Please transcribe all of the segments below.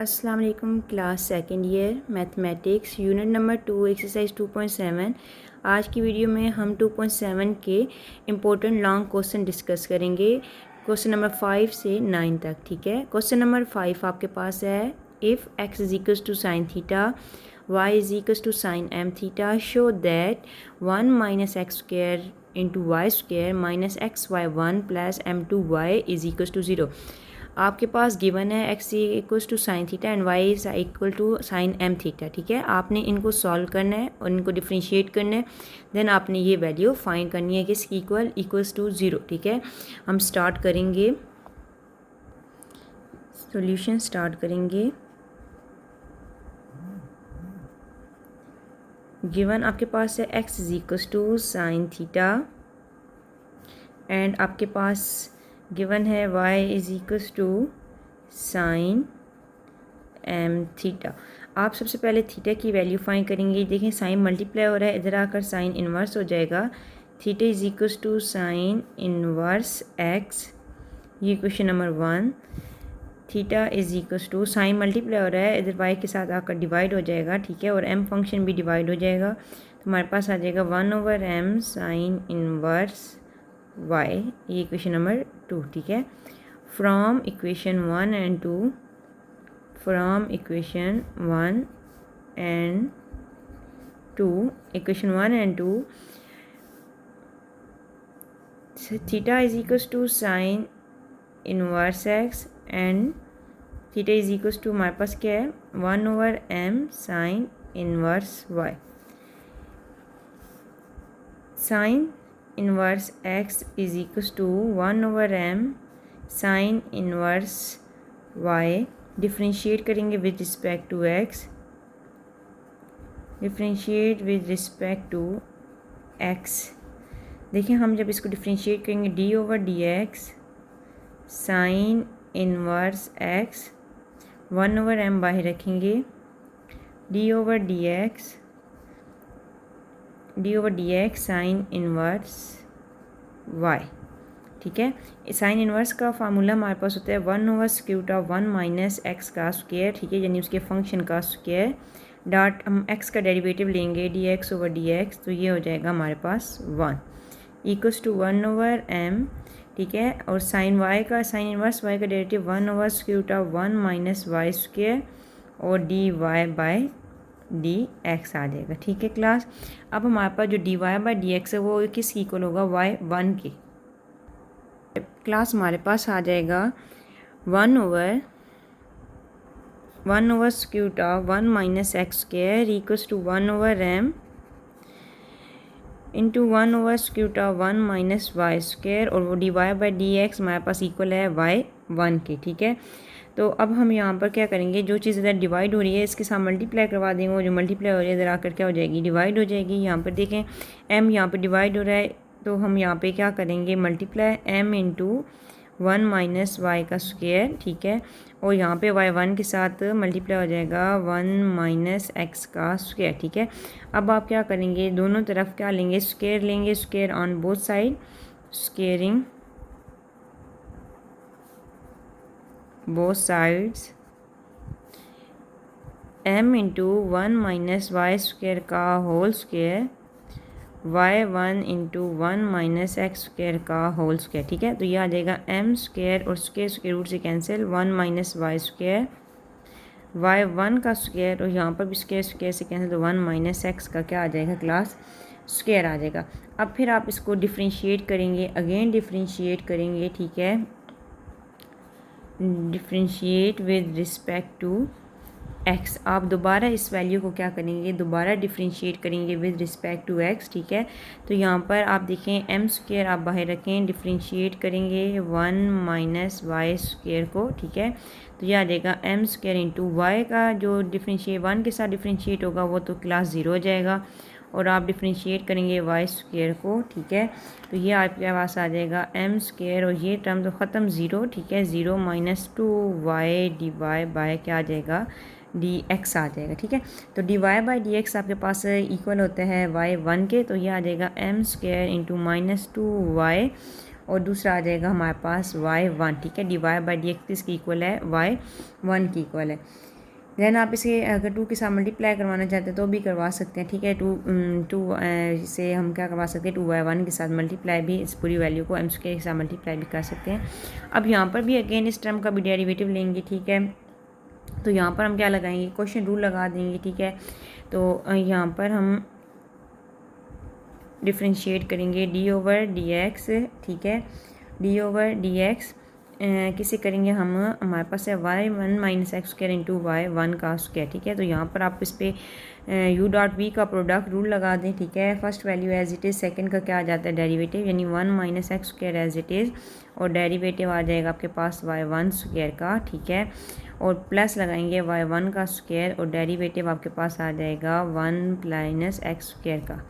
अस्सलाम वालेकुम। Class second year mathematics unit number 2 exercise 2.7। आज की वीडियो में हम 2.7 के इम्पोर्टेंट लॉन्ग क्वेश्चन डिस्कस करेंगे, क्वेश्चन नंबर 5 से 9 तक। ठीक है, क्वेश्चन नंबर 5 आपके पास है, if x is equals to sine theta, y is equals to sine m theta, show that 1 minus x square into y square minus x y 1 plus m 2 y is equals to 0। आपके पास given है x equals to sine theta and y is equal to sine m theta. ठीक है, आपने इनको solve करना है और इनको डिफ्रेंशिएट करना है, देन आपने ये वैल्यू फाइंड करनी है कि इसकी इक्वल्स टू 0। ठीक है, हम स्टार्ट करेंगे, सॉल्यूशन स्टार्ट करेंगे। गिवन आपके पास है x is equals to sine theta and आपके पास गिवन है y is equals to sine m theta. आप सबसे पहले थीटा की वैल्यू फाइंड करेंगे। देखें साइन मल्टीप्लाई हो रहा है, इधर आकर साइन इन्वर्स हो जाएगा। Theta is equals to sine inverse x, ये question number 1। Theta is equals to sine multiply हो रहा है, इधर y के साथ आकर डिवाइड हो जाएगा। ठीक है, और m फंक्शन भी डिवाइड हो जाएगा, तो हमारे पास आ जाएगा 1/m साइन इन्वर्स y, ये इक्वेशन नंबर 2। ठीक है, from equation 1 and 2, from equation 1 and 2, equation 1 and 2, theta is equals to sine inverse x and theta is equals to हमारे पास क्या है 1/m sine inverse y। Sine inverse x is equals to 1/m sine inverse y। Differentiate करेंगे with respect to x, differentiate with respect to x। देखिए हम जब इसको differentiate करेंगे d/dx sign inverse x, 1/m बाहर रखेंगे, d/dx साइन इन्वर्स y। ठीक है, साइन इन्वर्स का फार्मूला हमारे पास होता है 1/√1 माइनस एक्स का स्क्वायर। ठीक है, यानी उसके फंक्शन का स्क्वायर डॉट हम x का डेरिवेटिव लेंगे dx/dx, तो ये हो जाएगा हमारे पास 1 इक्वल्स टू 1/m। ठीक है, और साइन y का, साइन इन्वर्स y का डेरिवेटिव 1/√1 माइनस वाई स्क्वायर और dy/dx आ जाएगा। ठीक है क्लास, अब हमारे पास जो dy/dx है वो किसकी इक्वल होगा, y1 के। क्लास हमारे पास आ जाएगा 1/√1 minus x square equals to 1/m into 1/√1 minus y square, और वो dy/dx हमारे पास इक्वल है y1 के। ठीक है, तो अब हम यहाँ पर क्या करेंगे, जो चीज़ इधर डिवाइड हो रही है इसके साथ मल्टीप्लाई करवा देंगे, वो जो मल्टीप्लाई हो रही है इधर आकर क्या हो जाएगी, डिवाइड हो जाएगी। यहाँ पर देखें m यहाँ पर डिवाइड हो रहा है, तो हम यहाँ पे क्या करेंगे, multiply m into 1 minus y का स्क्वायर। ठीक है, और यहाँ पे y1 के साथ मल्टीप्लाई हो जाएगा 1 माइनस एक्स का स्क्वायर। ठीक है, अब आप क्या करेंगे, दोनों तरफ क्या लेंगे, स्क्वायर लेंगे, square on both side, squaring both sides, m into 1 minus y square का whole square, y1 into 1 minus x square का होल स्क्वायर। ठीक है, तो ये आ जाएगा m स्क्वायर और स्क्वायर रूट से cancel, 1 minus y square, y1 का स्क्वायर, और यहाँ पर भी स्क्वायर से कैंसिल, तो 1 माइनस एक्स का क्या आ जाएगा क्लास, स्क्वायर आ जाएगा। अब फिर आप इसको डिफ्रेंशिएट करेंगे, अगेन डिफ्रेंशिएट करेंगे। ठीक है, differentiate with respect to x, आप दोबारा इस वैल्यू को क्या करेंगे, दोबारा डिफ्रेंशिएट करेंगे विद रिस्पेक्ट टू x। ठीक है, तो यहाँ पर आप देखें m स्क्वायर आप बाहर रखें, डिफ्रेंशिएट करेंगे 1 माइनस वाई स्क्वायर को। ठीक है, तो यह आ जाएगा m स्क्वायर इंटू वाई का जो डिफ्रेंशिएट 1 के साथ डिफ्रेंशिएट होगा वो तो क्लास 0 हो जाएगा, और आप डिफ्रेंशिएट करेंगे वाई स्क्वायर को। ठीक है, तो ये आपके पास आ जाएगा m स्क्वायर, और ये टर्म तो ख़त्म 0। ठीक है, 0 माइनस 2y dy क्या आ जाएगा, dx आ जाएगा। ठीक है, तो dy/dx आपके पास इक्वल होता है y1 के, तो ये आ जाएगा m square into minus 2y और दूसरा आ जाएगा हमारे पास y1। ठीक है, dy/dx किसकी इक्वल है, y1 की इक्वल है। दैन आप इसे अगर 2 के साथ मल्टीप्लाई करवाना चाहते हैं तो भी करवा सकते हैं, ठीक है। 2 से हम क्या करवा सकते हैं, 2/1 के साथ मल्टीप्लाई भी, इस पूरी वैल्यू को m² के साथ मल्टीप्लाई भी कर सकते हैं। अब यहाँ पर भी अगेन इस टर्म का भी डेरिवेटिव लेंगे, ठीक है। तो यहाँ पर हम क्या लगाएंगे, क्वेश्चन रूल लगा देंगे, ठीक है। तो यहाँ पर हम डिफ्रेंशिएट करेंगे d/dx, ठीक है। d/dx किसे करेंगे हम, हमारे पास है y1 - x² इंटू y1 का स्क्वायर, ठीक है। तो यहाँ पर आप इस पर u.v का प्रोडक्ट रूल लगा दें, ठीक है। First value as it is, second का क्या आ जाता है डेरिवेटिव, यानी 1 - x² एज इट इज़, और डेरिवेटिव आ जाएगा आपके पास y1 स्क्वायर का, ठीक है। और प्लस लगाएंगे y1 का स्क्वायर, और डेरिवेटिव आपके पास आ जाएगा 1 - x² का।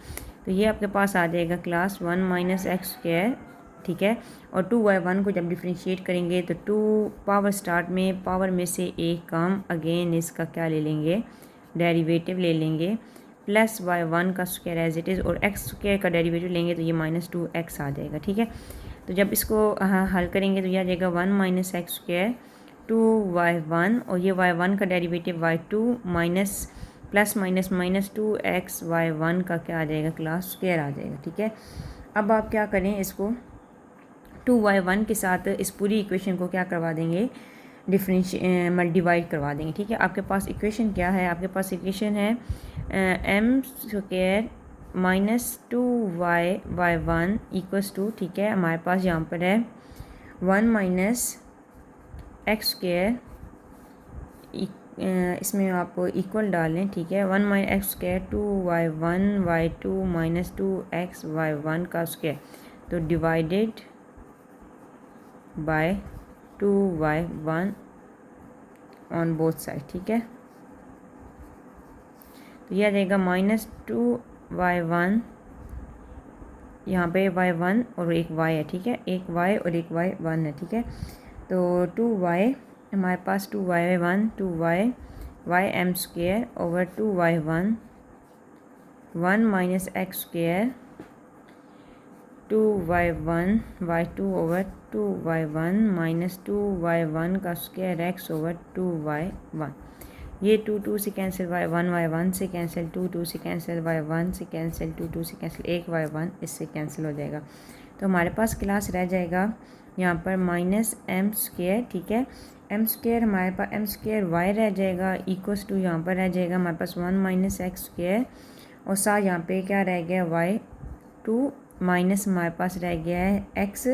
तो ये आपके पास आ जाएगा क्लास 1 - x², ठीक है। और 2/1 को जब डिफ्रेंशिएट करेंगे तो 2 पावर स्टार्ट में, पावर में से एक कम, अगेन इसका क्या ले लेंगे, डेरिवेटिव ले लेंगे, प्लस y1 का स्क्वायर एज इट इज़, और x² का डेरिवेटिव लेंगे तो ये -2x आ जाएगा, ठीक है। तो जब इसको हल करेंगे तो यह आ जाएगा 1 - x² 2y1, और ये y1 का derivative y2 minus plus minus -2x y1 का क्या आ जाएगा, क्लास स्क्वायर आ जाएगा, ठीक है। अब आप क्या करें, इसको 2y1 के साथ इस पूरी इक्वेशन को क्या करवा देंगे, डिवाइड करवा देंगे, ठीक है। आपके पास इक्वेशन क्या है, आपके पास इक्वेशन है m² - 2y y1 = ठीक है। हमारे पास यहाँ पर है 1 - x², इसमें आप इक्वल डालें, ठीक है। 1 - x² 2y1 y2 - 2x y1 का स्क्वायर, तो divided by 2y1 on both side, ठीक है। तो यह आ जाएगा -2y1, यहाँ पे y1 और एक y है, ठीक है, एक y और एक y1 है, ठीक है। तो 2y, हमारे पास 2y1 2y m² over 2y1 1 - x² 2y1 y2 over 2y1 - 2y1 का स्क्वायर x ओवर 2y1। ये 2 से कैंसिल, y1 से कैंसिल, 2 से कैंसिल, y1 से कैंसिल, 2 से कैंसिल, एक y1 इससे कैंसिल हो जाएगा। तो हमारे पास क्लास रह जाएगा यहाँ पर -m², ठीक है। m², हमारे पास m² y रह जाएगा, = यहाँ पर रह जाएगा हमारे पास 1 - x², और साथ यहाँ पे क्या रह गया, y2 माइनस हमारे पास रह गया है x,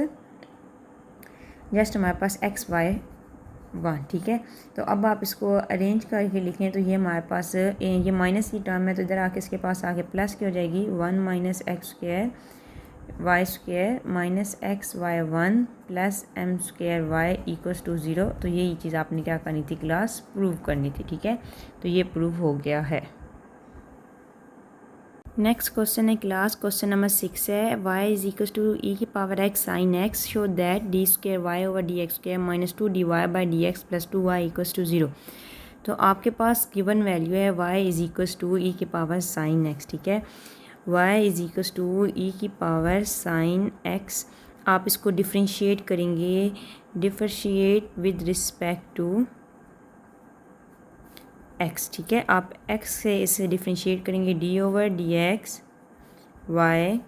जस्ट हमारे पास xy1, ठीक है। तो अब आप इसको अरेंज करके लिखें तो ये हमारे पास ये माइनस की टर्म है, तो इधर आके इसके पास आके प्लस की हो जाएगी, 1 - x² y² minus xy1 plus m² y = 0। तो यही चीज़ आपने क्या करनी थी, क्लास प्रूव करनी थी, ठीक है। तो ये प्रूव हो गया है। नेक्स्ट क्वेश्चन है क्लास, क्वेश्चन नंबर 6 है, y = e⁻x sin x, show that d² y over dx² -2 dy/dx + 2y = 0। तो आपके पास गिवन वैल्यू है y = e⁻ sin x, ठीक है। y = e⁻ sin x, आप इसको डिफ्रेंशिएट करेंगे, differentiate with respect to x, ठीक है। आप x से इसे डिफ्रेंशिएट करेंगे, d/dx y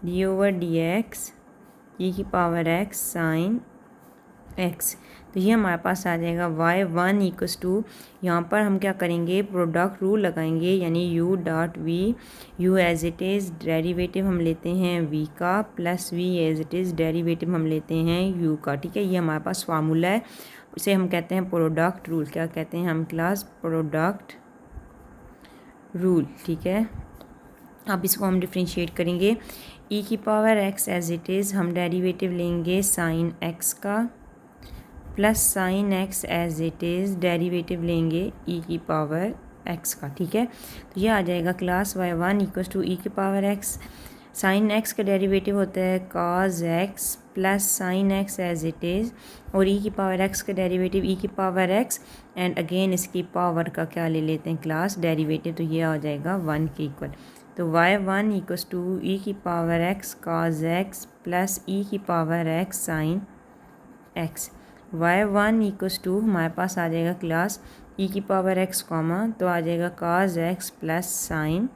d/dx e⁻x sin x। तो ये हमारे पास आ जाएगा y1 = यहाँ पर हम क्या करेंगे, प्रोडक्ट रूल लगाएंगे, यानी u.v, u as it is, derivative हम लेते हैं v का, plus v as it is, derivative हम लेते हैं u का, ठीक है। ये हमारे पास फार्मूला है, उसे हम कहते हैं प्रोडक्ट रूल। क्या कहते हैं हम क्लास, प्रोडक्ट रूल, ठीक है। अब इसको हम डिफ्रेंशिएट करेंगे, e⁻x एज इट इज़, हम डेरिवेटिव लेंगे साइन x का, plus sine x as it is, derivative लेंगे e⁻x का, ठीक है। तो ये आ जाएगा class y1 = e⁻x, sine x का डेरिवेटिव होता है cos x plus sine x as it is, और e⁻x का डेरिवेटिव e⁻x, एंड अगेन इसकी पावर का क्या ले लेते हैं क्लास, डेरिवेटिव। तो ये आ जाएगा 1 के इक्वल। तो y1 = e⁻x cos x plus e⁻x sine x, y1 = हमारे पास आ जाएगा क्लास ई की पावर एक्स कॉमा तो आ जाएगा cos x plus sine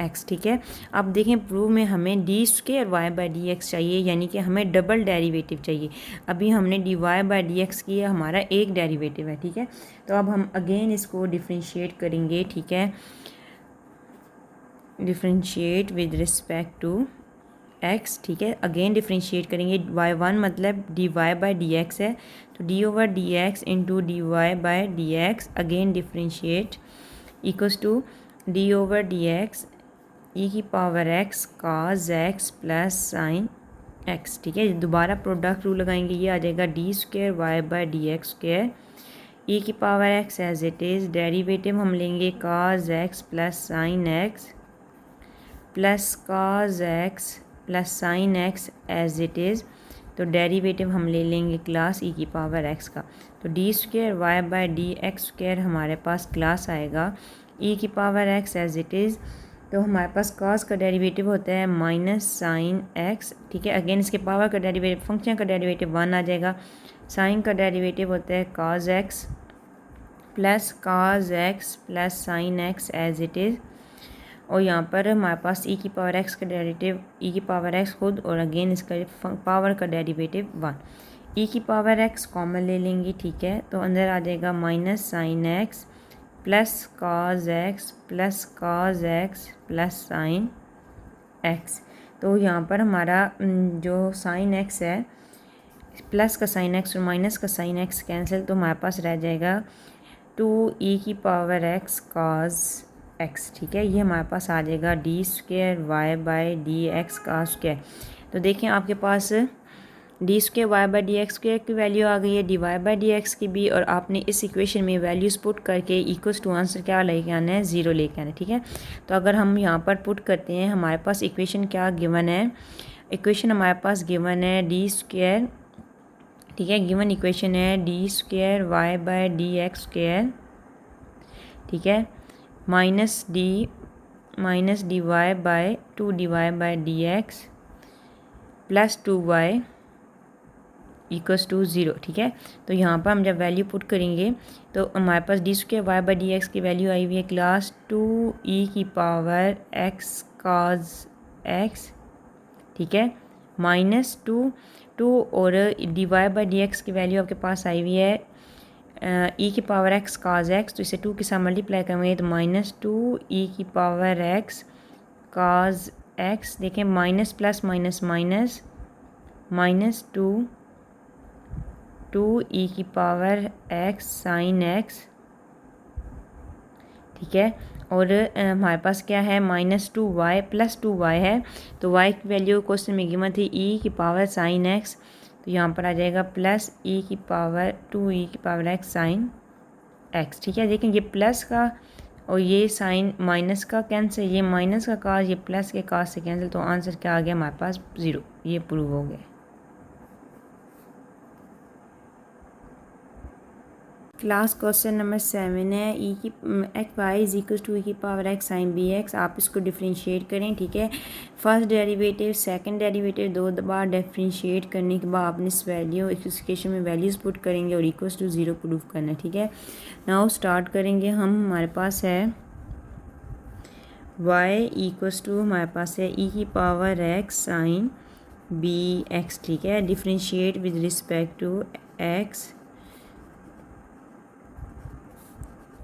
x. ठीक है, अब देखें प्रूव में हमें d square y by d x चाहिए, यानी कि हमें डबल डेरिवेटिव चाहिए। अभी हमने d y by d x किया, हमारा एक डेरिवेटिव है। ठीक है, तो अब हम अगेन इसको डिफ्रेंशिएट करेंगे। ठीक है, differentiate with respect to x. ठीक है, अगेन डिफ्रेंशिएट करेंगे। वाई वन मतलब d y by d x है, तो d over d x into d y by d x again differentiate equals to d over d x e की power x cos x plus sine x. ठीक है, दोबारा product rule लगाएंगे, ये आ जाएगा d square y by d x square e की power x as it is, derivative हम लेंगे cos x plus sine x plus cos x plus sine x as it is, तो डेरिवेटिव हम ले लेंगे क्लास ई की पावर एक्स का। तो d square y by d x square हमारे पास क्लास आएगा ई की power x as it is, तो हमारे पास cos का डेरिवेटिव होता है माइनस साइन एक्स। ठीक है, अगेन इसके पावर का डेरिवेटिव, फंक्शन का डेरिवेटिव 1 आ जाएगा। साइन का डेरिवेटिव होता है cos x plus sine x as it is, और यहाँ पर हमारे पास ई की पावर एक्स का डेरिवेटिव ई की पावर एक्स खुद, और अगेन इसका पावर का डेरिवेटिव 1। ई की पावर एक्स कॉमन ले लेंगे। ठीक है, तो अंदर आ जाएगा minus sign x plus cos x plus sine x. तो यहाँ पर हमारा जो साइन एक्स है, प्लस का साइन एक्स और माइनस का साइन एक्स कैंसिल, तो हमारे पास रह जाएगा 2e की पावर एक्स cos एक्स। ठीक है, ये हमारे पास आ जाएगा d square y by d x का स्क्वायर। तो देखें आपके पास d square y by d x square की वैल्यू आ गई है, d y by d x की भी, और आपने इस इक्वेशन में वैल्यूज़ पुट करके इक्वल्स टू आंसर क्या लेके आना है, 0 लेके आना है। ठीक है, तो अगर हम यहाँ पर पुट करते हैं, हमारे पास इक्वेशन क्या गिवन है, इक्वेशन हमारे पास गिवन है डी स्क्वायर। ठीक है, गिवन इक्वेशन है d square y by d x square. ठीक है, minus d y by 2 d y by d x plus 2y equals to 0। ठीक है, तो यहाँ पर हम जब वैल्यू पुट करेंगे तो हमारे पास d square y by d x की वैल्यू आई हुई है क्लास 2e की पावर एक्स cos एक्स। ठीक है, माइनस 2 और d y by d x की वैल्यू आपके पास आई हुई है ई की पावर एक्स cos एक्स, तो इसे 2 के साथ मल्टीप्लाई करेंगे तो माइनस 2e की पावर एक्स cos एक्स। देखें minus plus minus minus minus 2e की पावर एक्स साइन एक्स। ठीक है, और हमारे पास क्या है -2y प्लस 2y है, तो y की वैल्यू क्वेश्चन में गिवन थी e की पावर साइन एक्स, तो यहाँ पर आ जाएगा प्लस e की पावर 2e की पावर एक्स साइन एक्स। ठीक है, देखें ये प्लस का और ये साइन माइनस का कैंसिल, ये माइनस का काज ये प्लस के काज से कैंसिल, तो आंसर क्या आ गया हमारे पास 0। ये प्रूव हो गया। क्लास क्वेश्चन नंबर 7 है ई की x y is equal to e की power x sine b x. आप इसको डिफ्रेंशिएट करें। ठीक है, फर्स्ट डेरिवेटिव सेकंड डेरिवेटिव 2 बार डिफ्रेंशिएट करने के बाद आपने इस वैल्यू इक्वेशन में वैल्यूज़ पुट करेंगे और इक्वल्स टू 0 प्रूफ करना है। ठीक है, नाउ स्टार्ट करेंगे हम। हमारे पास है y इक्वल्स टू हमारे पास है ई की power x sine b x. ठीक है, differentiate with respect to x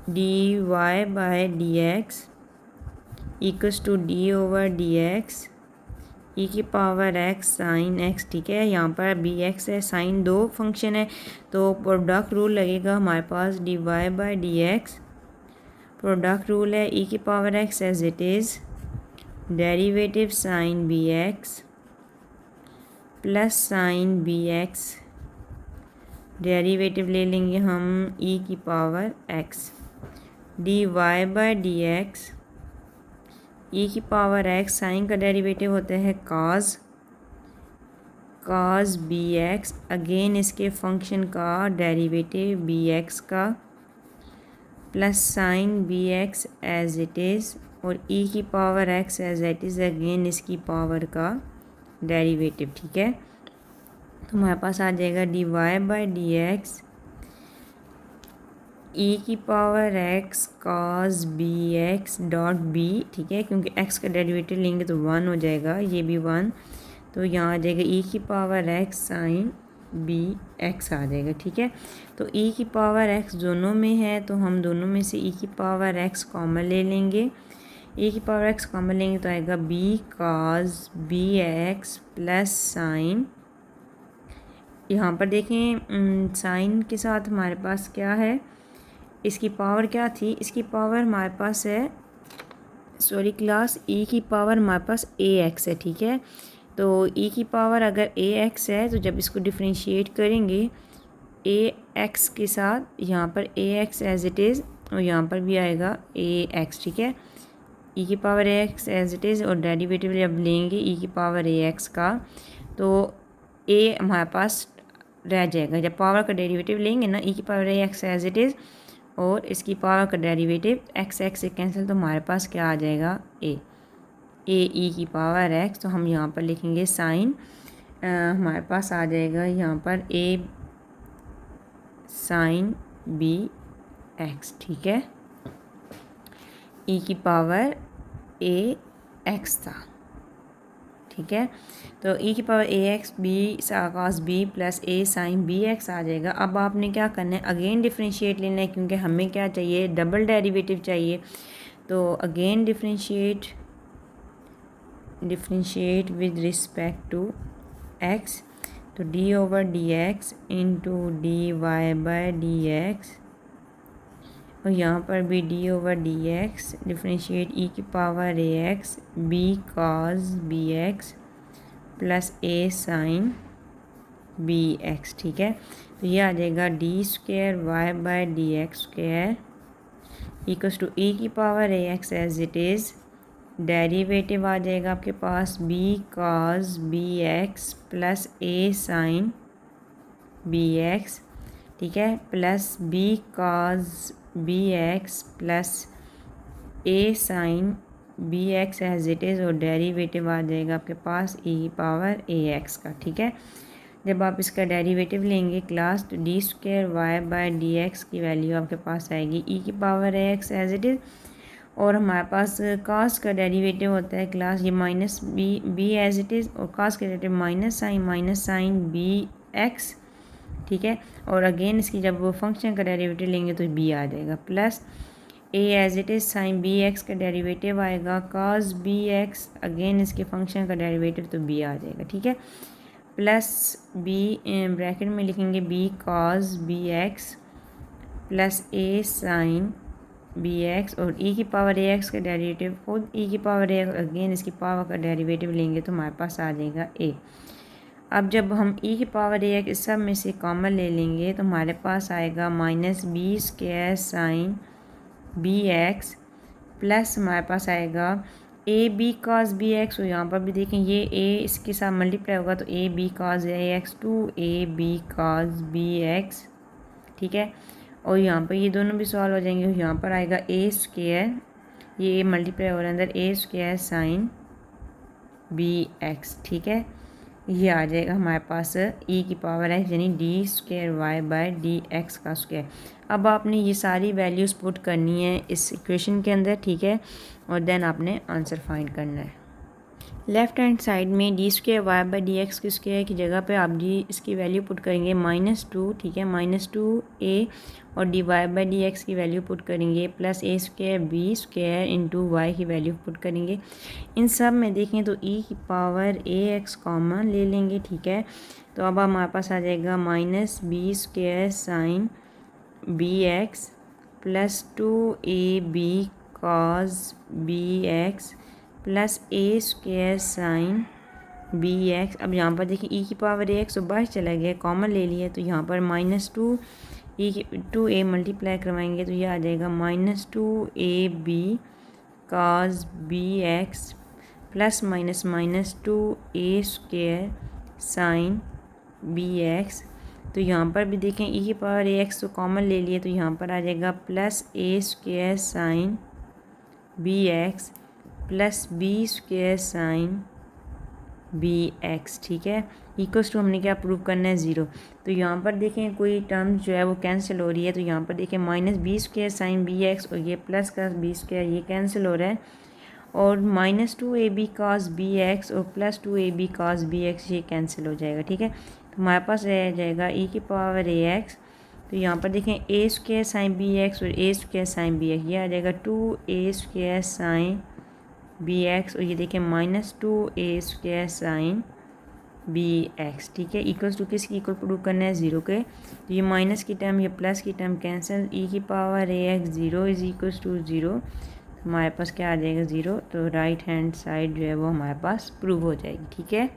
d y by d x equals to d over d x e की पावर एक्स साइन एक्स। ठीक है, यहाँ पर बी एक्स है, साइन 2 फंक्शन है, तो प्रोडक्ट रूल लगेगा हमारे पास d y by d x. Product rule है ई की power x as it is, derivative sine b x plus sine b x, derivative ले लेंगे हम ई की power x d y by d x e की power x. Sine का derivative होता है cos बी एक्स, अगेन इसके function का डेरिवेटिव बी एक्स का plus sine b x as it is, और ई की power x as it is, again इसकी पावर का डेरिवेटिव। ठीक है, तो हमारे पास आ जाएगा d y by d x e की power x cos b x dot b, ठीक है, क्योंकि एक्स का डेरिवेटिव लेंगे तो 1 हो जाएगा, ये भी 1, तो यहाँ आ जाएगा ई की power x sine b x आ जाएगा, ठीक है। तो ई की पावर एक्स दोनों में है तो हम दोनों में से ई की पावर एक्स कॉमन ले लेंगे। ई की पावर एक्स कॉमन लेंगे तो आएगा b cos b x plus sine, यहाँ पर देखें साइन के साथ हमारे पास क्या है, इसकी पावर क्या थी, इसकी पावर हमारे पास है, सॉरी क्लास, ई की पावर हमारे पास ए एक्स है, ठीक है। तो ई की पावर अगर ए एक्स है तो जब इसको डिफ्रेंशिएट करेंगे ए एक्स के साथ, यहाँ पर ए एक्स एज इट इज़ और यहाँ पर भी आएगा ए एक्स, ठीक है। ई की power a x as it is और डेरिवेटिव जब लेंगे ई की पावर ए एक्स का तो ए हमारे पास रह जाएगा, जब पावर का डेरिवेटिव लेंगे ना ई की power a x as it is और इसकी पावर का डेरिवेटिव एक्स एक्स से कैंसिल, तो हमारे पास क्या आ जाएगा ए ई की पावर एक्स, तो हम यहाँ पर लिखेंगे साइन, हमारे पास आ जाएगा यहाँ पर ए साइन बी एक्स, ठीक है, ई की पावर ए एक्स था, ठीक है। तो ई की power a x b cos b plus a sine b x आ जाएगा। अब आपने क्या करना है, अगेन डिफ्रेंशिएट लेना है क्योंकि हमें क्या चाहिए, डबल डेरिवेटिव चाहिए। तो again differentiate with respect to x, तो d over d x into d y by d x, और यहाँ पर भी d over d x differentiate e की power a x b cos b x plus a sine b x, ठीक है। तो ये आ जाएगा d square y by d x square equals to e की power a x as it is, derivative आ जाएगा आपके पास b cos b x plus a sine b x, ठीक है, plus b cos b x plus a sine b x as it is और derivative आ जाएगा आपके पास ई की पावर ए एक्स का, ठीक है। जब आप इसका डेरिवेटिव लेंगे क्लास, तो d square y by d x की वैल्यू आपके पास आएगी ई की power a x as it is, और हमारे पास कास का डेरिवेटिव होता है क्लास ये minus b as it is, और कास का derivative minus sine b x, ठीक है। और अगेन इसकी जब वो फंक्शन का डेरिवेटिव लेंगे तो बी आ जाएगा, plus a as it is sine b x का डेरिवेटिव आएगा कास बी एक्स, अगेन इसके फंक्शन का डेरिवेटिव तो बी आ जाएगा, ठीक है, प्लस बी ब्रैकेट में लिखेंगे b cos b x plus a sine b x, और ई की पावर ए एक्स का डेरिवेटिव खुद ई की पावर ए, अगेन इसकी पावर का डेरिवेटिव लेंगे तो हमारे पास आ जाएगा ए। अब जब हम ई की पावर ए एक्स इस सब में से कॉमन ले लेंगे तो हमारे पास आएगा minus b square sine b x plus हमारे पास आएगा a b cos b x, और यहाँ पर भी देखें ये ए इसके साथ मल्टीप्लाई होगा तो a b cos a x two a b cos b x, ठीक है, और यहाँ पर ये दोनों भी सॉल्व हो जाएंगे, यहाँ पर आएगा ए स्क्वायर, ये मल्टीप्लाई हो रहा है अंदर, a square sine b x, ठीक है, ये आ जाएगा हमारे पास ई की पावर एक्स यानी d square y by d x का स्क्वायर। अब आपने ये सारी वैल्यूज़ पुट करनी है इस इक्वेशन के अंदर, ठीक है, और देन आपने आंसर फाइंड करना है। लेफ़्ट हैंड साइड में d square y by d x की स्क्वायर की जगह पे आप डी इसकी वैल्यू पुट करेंगे -2, ठीक है, -2 ए, और d y by d x की वैल्यू पुट करेंगे plus a square b square into y की वैल्यू पुट करेंगे। इन सब में देखें तो ई की पावर ए एक्स कॉमन ले लेंगे, ठीक है, तो अब हमारे पास आ जाएगा minus b square sine b x plus 2 b cos b x plus a square sine b x. अब यहाँ पर देखिए ई की पावर ए एक्स तो बाहर चला गया, कॉमन ले लिया, तो यहाँ पर -2 ई की 2a मल्टीप्लाई करवाएंगे तो ये आ जाएगा -2 b cos b x plus -2 square sine b x. तो यहाँ पर भी देखें ई की पावर ए एक्स तो कॉमन ले लिए, तो यहाँ पर आ जाएगा plus a square sine b x plus b square sine b x, ठीक है। इक्वल्स टू हमने क्या प्रूव करना है, ज़ीरो। तो यहाँ पर देखें कोई टर्म जो है वो कैंसिल हो रही है, तो यहाँ पर देखें minus b square sine b x और ये प्लस का बी स्क्वायर ये कैंसिल हो रहा है, और minus two a b cos b x और plus two a b cos b x ये कैंसिल हो जाएगा, ठीक है। तो हमारे पास रह जाएगा ई की पावर ए एक्स। तो यहाँ पर देखें a square sine b x और a square sine b x, ये आ जाएगा two a square sine b x और ये देखें minus two a square sine b x, ठीक है। इक्वल्स टू किसकी इक्वल प्रूव करना है, ज़ीरो के। तो ये माइनस की टर्म ये प्लस की टर्म कैंसिल, ई की power a x zero is equals to zero, हमारे पास क्या आ जाएगा, ज़ीरो। तो राइट हैंड साइड जो है वो हमारे पास प्रूव हो जाएगी, ठीक है।